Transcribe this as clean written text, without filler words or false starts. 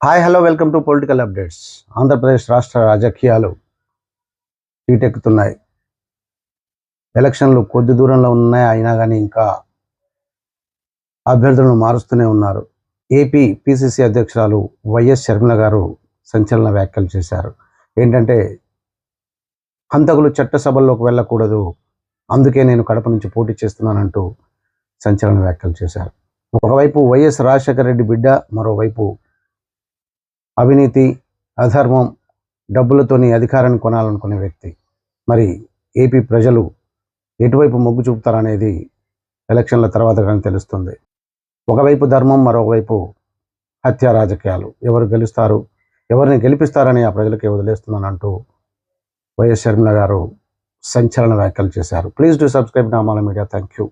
Hi hello welcome to political updates. Andhra Pradesh రాష్ట్ర రాజకీయాలు హీటెక్కుతున్నాయి. ఎలక్షన్లు కొద్ది దూరంలో ఉన్నాయి, అయినా కానీ ఇంకా అభ్యర్థులను మారుస్తూనే ఉన్నారు. ఏపీ పిసిసి అధ్యక్షురాలు వైఎస్ షర్మిల గారు సంచలన వ్యాఖ్యలు చేశారు. ఏంటంటే, హంతకులు చట్టసభల్లోకి వెళ్ళకూడదు, అందుకే నేను కడప నుంచి పోటీ చేస్తున్నానంటూ సంచలన వ్యాఖ్యలు చేశారు. ఒకవైపు వైఎస్ రాజశేఖర రెడ్డి బిడ్డ, మరోవైపు అవినీతి, అధర్మం, డబ్బులతోని అధికారాన్ని కొనాలనుకునే వ్యక్తి. మరి ఏపీ ప్రజలు ఎటువైపు మొగ్గు చూపుతారనేది ఎలక్షన్ల తర్వాత కానీ తెలుస్తుంది. ఒకవైపు ధర్మం, మరోవైపు హత్య రాజకీయాలు. ఎవరు గెలుస్తారు, ఎవరిని గెలిపిస్తారని ఆ ప్రజలకే వదిలేస్తున్నానంటూ వైఎస్ షర్మిల గారు సంచలన వ్యాఖ్యలు చేశారు. Please do subscribe Namala media. Thank you.